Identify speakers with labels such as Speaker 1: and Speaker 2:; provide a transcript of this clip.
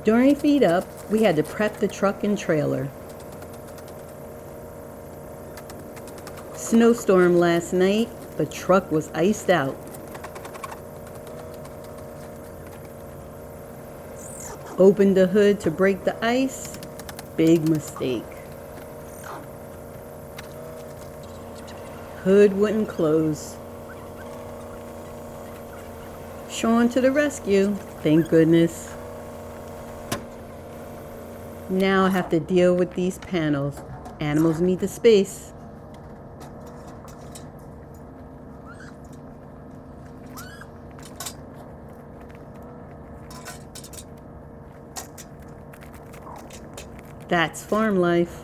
Speaker 1: During feed up, we had to prep the truck and trailer. Snowstorm last night, the truck was iced out. Opened the hood to break the ice, big mistake. Hood wouldn't close. Sean to the rescue, thank goodness. Now I have to deal with these panels. Animals need the space. That's farm life.